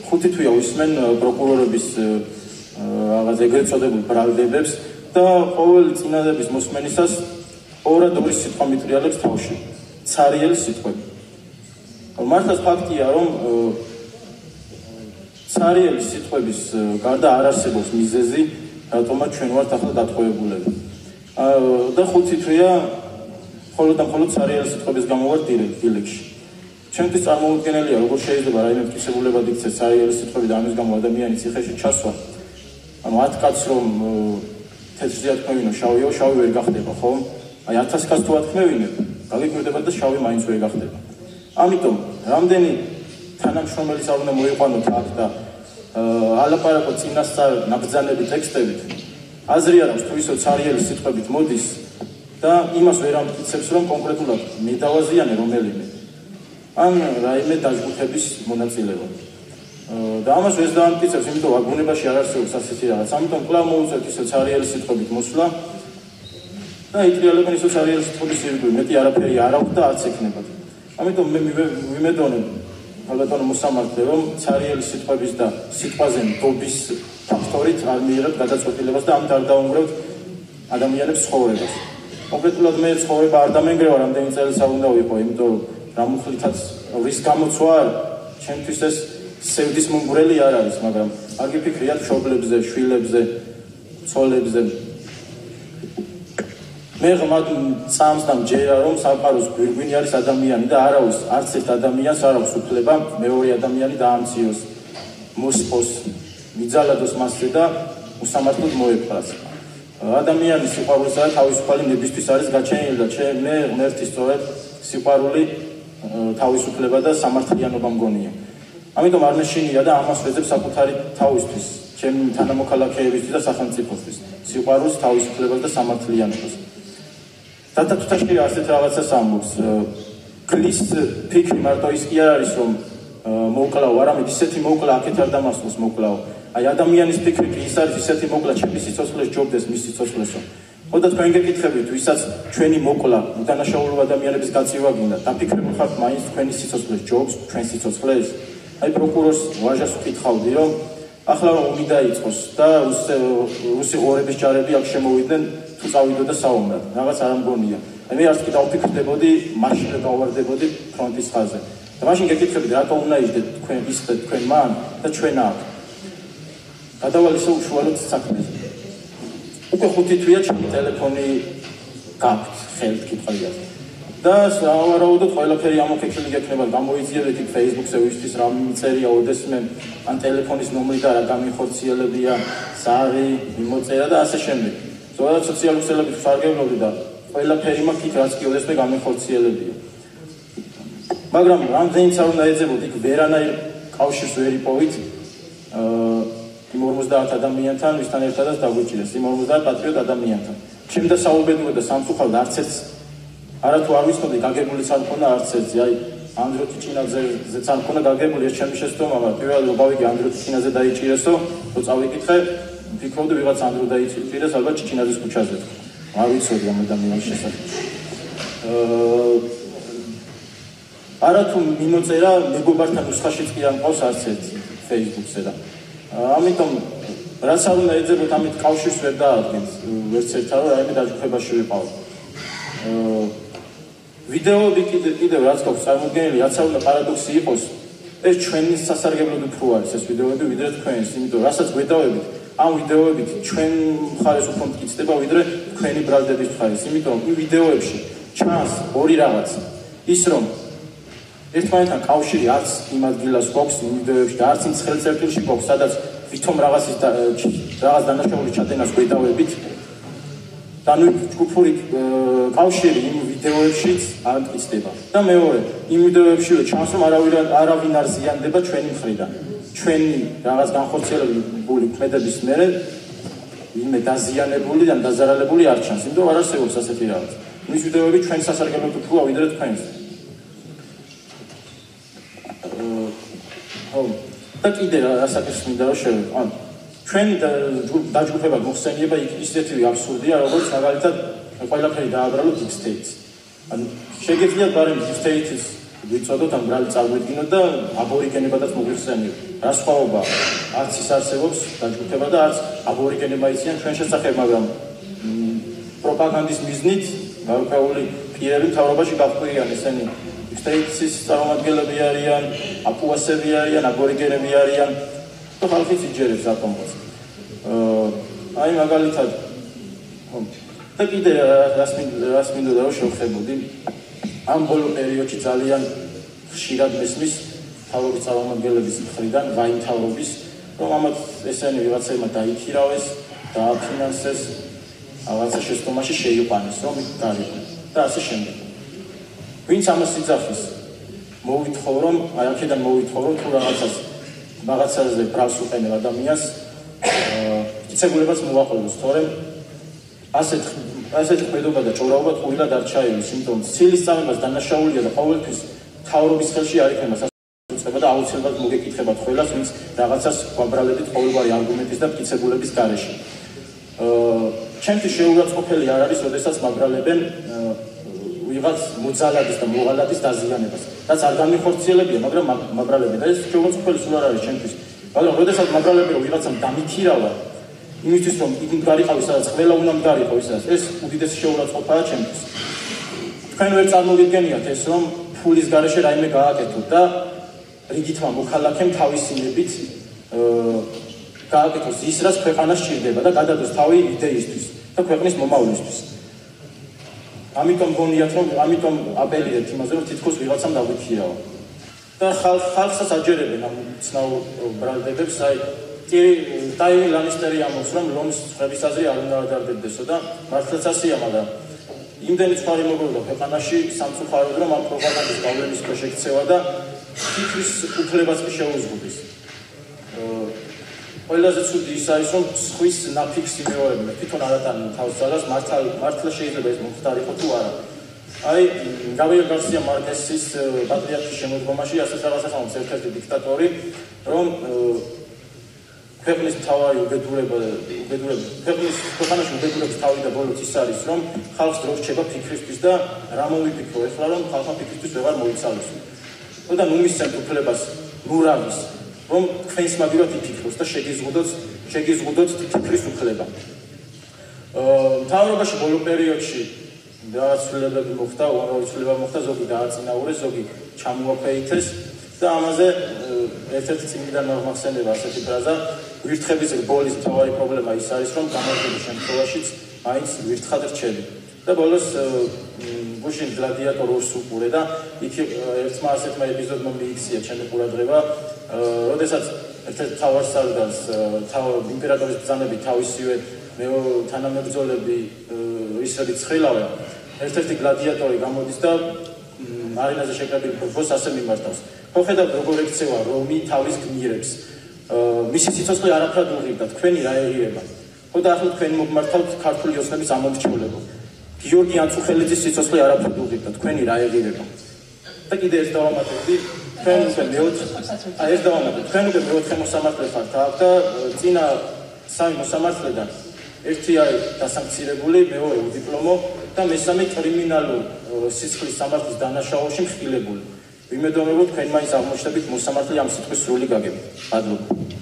ხუთი თვეა ვისმენ პროკურორების რაღაც ეგრეთ წოდებულ ბრალდებებს და ყოველი წინადადების მოსმენისას ორად ორი სიტყვა მიტრიალებს თავში. ცარიელი სიტყვები. მართლაც ფაქტია, რომ ცარიელი სიტყვების გარდა არ არსებობს მიზეზი, რატომაც ჩვენ ვართ ახლა დატყვევებულები. და ხუთი თვეა მხოლოდ ცარიელი სიტყვების გამო ვარ დილეგში. ჩვენთვის წარმოუდგენელია, როგორ შეიძლება რაიმე მტკიცებულებად იქცეს ცარიელი სიტყვები და ამის გამო ადამიანი ციხეში ჩასვა. ანუ 10 კაცს რომ თეთრზე ათქმევინო, შავი ვერ გახდება, ხო? აი 1000 კაცს თუ ათქმევინებ, გაგიკვირდება და შავი მაინც ვერ გახდება. ამიტომ რამდენი თანამშრომელი არ უნდა მოიყვანოთ აქ და ალაპარაკო წინასწარ ნაბრძანები ტექსტებით. აზრი არ აქვს თუ ისო ცარიელი სიტყვებით მოდის და იმას ვერ ამტკიცებს, რომ კონკრეტულად მიდავაზიანე რომელიმე. ან რაიმე დაჯგუფების მონაწილეობა. და ამას ვერ დაამტკიცებს, იმიტომ რომ ბუნებაში არ არსებობს ასეთი რაღაც. ამიტომ კვლავ მოუწევთ ისო ცარიელი სიტყვებით მოსვლა და იტრიალებენ ისო ცარიელი სიტყვების ირგვლივ. მეტი არაფერი არ აქვს და არც ექნებათ. ამიტომ მე ვიმედოვნებ ალბათ მოსამართლე, რომ ცარიელი სიტყვების და სიტყვაზე ნდობის ფაქტორით არ მიიღებთ გადაწყვეტილებას და ამით არ დაუნგრევთ ადამიანებს ცხოვრებას. კონკრეტულად მე ცხოვრება არ დამენგრევა, რამდენი წელიწად უნდა ვიყო, იმიტომ რომ რამუხლითაც რის გამოცვა ჩემთვის ეს სევდის მომგვრელი არ არის, მაგრამ არ გიფიქრიათ მშობლებზე, შვილებზე, ცოლებზე. მე ღმად წამს და მჯერა, რომ სამყაროს გვირგვინი არის ადამიანი და არც ერთ ადამიანს არ აქვს უფლება მეორე ადამიანი დაამციოს, მოსპოს, მიძალადოს მასზე და უსამართლოდ მოეპყრას. ადამიანის სიყვარულისა და თავისუფალი ნებისთვის არის გაჩენილი და მე ღმერთი სწორედ სიყვარული, თავისუფლება და სამართლიანობა მგონია. ამიტომ არ მეშინია და ამას ვეძებ საკუთარი თავისთვის, ჩემი თანამოქალაქეებისთვის და სახელმწიფოსთვის. სიყვარულს, თავისუფლებას და სამართლიანობას. დათათუთაში ასეთ რაღაცას ამბობს. გლის ფიქრი მარტო ის კი არ არის, რომ მოკლავ, არამედ ისეთი მოკლა აქეთ არ დამასწროს მოკლავ. აი ადამიანის ფიქრი კი ის არის ისეთი მოკლა, ჩემი სიცოცხლეს ჯობდეს მის სიცოცხლესო. ხოდა თქვენ გეკითხებით, ვისაც ჩვენი მოკლა, უდანაშაულო ადამიანების გაწივა გინდა, დაფიქრებული ხართ მაინც თქვენი სიცოცხლეს ჯობს, ჩვენ სიცოცხლეს? აი პროკურორს ვაჟას ვკითხავდი, რომ ახლა რომ ომი დაიწყოს და რუსი ღორების ჯარები აქ შემოვიდნენ, თუ წავიდოდა საომრად, რაღაც არ ამგონია. აი მე არც კი დავფიქრდებოდი, მაშინ გავვარდებოდი ფრონტის ხაზზე. და მაშინ გეკითხებით, რატო უნდა იჯდეთ თქვენ მან და ჩვენ აქ. გადავალ ისე უშუალოდ საქმეზე. უკვე 5 თვეა ჩემი ტელეფონი გაქვთ ხელთ კითხავია. და ავარაუდოთ ყველაფერი ამოქექილი გექნება, გამოიძიებთ იქ Facebook-ზე ვისთვის რა მიწერია ოდესმე, ან ტელეფონის ნომერი და რა გამიხორციელებია, ზარი, მიმოწერა და ასე შემდეგ. ზოგადად სოციალური ქსელებით ვსარგებლობდი და ყველაფერი მაქვს იქ რაც კი ოდესმე გამიხორციელებია. მაგრამ რამდენიც არ უნდა ეძებოთ, იქ ვერანაირ კავშირს ვერ იპოვით იმ 50 ადამიანთან, ვისთან ერთადაც დაგვიჭირეს, იმ 50 პატრიოტ ადამიანთან. ჩემ და საუბედურე და სამწუხაროდ არც ერთს არათუ არ ვიცნობდი, გაგებული არ მქონდა არც ერთზე. აი ანდრო ტიჩინაძეც არ მქონდა გაგებული, ეს ჩემი შეცდომა, მაგრამ პირველად რომ გავიგე ანდრო ტიჩინაძე დაიჭირესო, რო წავიკითხე, ვფიქრობდი ვიღაც ანდრო დაიჭირეს ალბათ ტიჩინაძის ქუჩაზე. არ ვიცოდი ამ ადამიანის შესახებ. არათუ მიმოწერა მეგობართან ნუსხაშიც კი არ მყავს არც ერთი Facebook-ზე და ამიტომ რაც არ უნდა ეძებოთ, ამით კავშირს ვერ დაადგენთ ვერც ერთთან, რომ რაიმე დაჯგუფებაში ვიყავთ. ვიდეოები კიდევ რაც გვაქვს წარმოდგენილი, რაც არ უნდა პარადოქსი იყოს, ეს ჩვენი სასარგებლოდ უფრო არის ეს ვიდეოები, ვიდრე თქვენს, იმიტომ რასაც გვედავებით, ამ ვიდეოებით ჩვენ მხარეს უფრო მტკიცდება, ვიდრე თქვენი ბრალდების მხარეს, იმიტომ რომ იმ ვიდეოებში ჩანს ორი რაღაც, ის რომ ერთმანეთთან კავშირი არც იმ ადგილას გვაქვს იმ ვიდეოებში და არც იმ ცხელ წერტილში გვაქვს, სადაც ვითომ რაღაც დანაშაულის ჩადენას გვედავებით. და ნუ ჯგუფური კავშირი იმ ვიდეოებშიც არ მტკიცდება. და მეორე, იმ ვიდეოებშივე ჩანს, რომ არავინ არ ზიანდება ჩვენი მხრიდან. ჩვენი რაღაც განხორციელებული ქმედების მერე ვინმე დაზიანებული და დაზარალებული არ ჩანს, იმიტომ რომ არ არსებობს ასეთი რაღაც. მის ვიდეოები ჩვენ სასარგებლოდ უფროა ვიდრე თქვენს. და კიდე რასაკეთს მინდა რომ შევედგო. ჩვენი დაჯგუფება მოხსენიება ისეთივე აბსურდია, როგორც მაგალითად ყველაფერი დააბრალოთ Deep State-ს. ანუ შეგეძლოთ ბარემ Deep State-ის ვიცოდოთ ამ ბრალი წარმოიდგინოთ და აბორიგენებადაც მოგვიხსენიოთ. რა სხვაობა არც ის არსებობს დაჯგუფება და არც აბორიგენებმა იციან ჩვენ შესახებ, მაგრამ პროპაგანდის მიზნით გარკვეული პირები მთავრობაში გაჰყვირიან ესენი სტეიტსის წარმომადგენლები არიან, აპუასები არიან, აბორიგენები არიან და ხალხიც იჯერებს ატომს. აი მაგალითად და კიდე რას მინდოდა რომ შევხვდებოდი ამ ბოლო პერიოდში ძალიან ხშირად მესმის მთავრობის წარმომადგენლების მხრიდან გაიმთავრობის რომ ამათ ესენი ვიღაცებმა დაიქირავეს, დააფინანსეს, რაღაცა შეცდომაში შეიყვანეს, რომ გარიყო და ასე შემდეგ. ვინც ამას იძახის, მოვითხოვ რომ აი აქედან მოვითხოვ რომ თუ რაღაცაზე ბრალს უყენებ ადამიანს, იცებულებაც მოვაყოლოს, თორემ ასეთ ქმედობა და ჭორაობა ტყუილად არ ჩაივლის, იმიტომ ცილის წამებას დანაშაულია და ყოველთვის მთავრობის ხელში არ იქნება და აუცილებლად მოგეკითხებათ ყველას, ვინც რაღაცას გვაბრალებით ყოველგვარი არგუმენტის და მტკიცებულების გარეშე. ჩემთვის შეურაცხყოფელი არ არის, როდესაც მაბრალებენ ვიღაც მოძალადის და მოღალადის დაზიანებას. რაც არ განიხორციელებია, მაგრამ მაბრალებენ და ეს შეურაცხყოფელი სულ არ არის ჩემთვის. მაგრამ როდესაც მაბრალებენ რომ ვიღაცამ დამიქირავა, იმისთვის რომ იქ გარიყავი, სადაც ყველა უნდა გარიყო ისაც, ეს უდიდესი შეურაცხყოფაა ჩემთვის. თქვენ ვერ წარმოვიდგენიათ ეს, რომ ფულის გარეშე რაიმე გააკეთოთ და რიგითმა მოქალაქემ თავისინებით გააკეთოს ის, რაც ქვეყანას სჭირდება და გადადოს თავი იდეისთვის და ქვეყნის მომავლისთვის. ამიტომ გონიათ, რომ ამიტომ აპელირებთ იმაზე, რომ თითქოს ვიღაცამ დაგვიქირავა. და ხალხსაც აჯერებენ ამ ცნაურ ბრალდებებს, აი ტაივი ლანისტერი ამბობს, რომ ლომის ხრების აზრი არ უნდა ადარდებდესო და მართლაც ასეა, მაგრამ იმდენი წყარი მოგონდა ქვეყანაში სამწუხაროდ, რომ ამ პროპაგანდის გავლენის ქვეშ ექცევა და ფიქრის უფლებას კი შეუზღუდის. ყველაზე ცუდი ის არის, რომ სხვის ნაფიქს იმეორებენ, თვითონ არ ატანენ თავს ძალას, მართლა შეიძლება ეს მომხდარიყო თუ არა. აი, გაბრიელ გარსია მარკესის პატრიარქის შემოდგომაში ასეთ რაღაცას ამბობს ერთ-ერთი დიქტატორი, რომ ქვეყნის მთავარი ქვეყანაში უბედურების თავი და ბოლოც ის არის, რომ ხალხს დრო რჩება ფიქრისთვის და რა მოვიფიქრო ეხლა, რომ ხალხმა ფიქრისთვის ვეღარ მოიცალოს. და ნუ მისცემთ უფლებას ნურავის, რომ თქვენს მაგივრად იფიქროს და შეგიზღუდოთ ფიქრის უფლება. მთავრობაში ბოლო პერიოდში რაღაც ცვლილებები მოხდა, უამრავი ცვლილება მოხდა, ზოგი დააწინაურეს, ზოგი ჩამოაქვეითეს და ამაზე ერთ-ერთი წინიდან მახსენდება ასეთი ფრაზა, ვირთხების რბოლის მთავარი პრობლემა ის არის, რომ გამარჯვების შემთხვევაშიც მაინც ვირთხად რჩები. და ბოლოს გუშინ გლადიატორ 2-ს უყურე და იქ ერთმა ასეთმა ეპიზოდმა მიიქცია ჩემი ყურადღება, როდესაც ერთ-ერთ თავარსარდალს იმპერატორის ბრძანებით თავისივე თანამებრძოლები ისრები ცხრილავენ, ერთ-ერთი გლადიატორი გამოდის და არენაზე შეკრებილ ბრძოლას ასე მიმართავს. ხო ხედავთ როგორ ექცევა რომი თავის გმირებს. მისი სიცოცხლე არაფრად უღირდა, თქვენი რა ეღირება. ხო და ახლა თქვენ მოგმართავთ ქართული ოცნების ამომრჩევლება. გიორგი ანწუხელიძის სიცოცხლე არაფრად უღირდა, თქვენი რა ეღირება. და კიდე ეს დავამატებდი, თქვენ უკვე მეოთხე მოსამართლე ხართ აქ და წინა სამი მოსამართლედან ერთი არის დასანქცირებული, მეორე უდიპლომო და მესამე კრიმინალურ სისხლის სამართლის დანაშაულში მხილებული. ვიმედოვნებოდ თქვენ მაინც აღმოჩნდებით მოსამართლე ამ სიტყვის სრული გაგებით. მადლობა.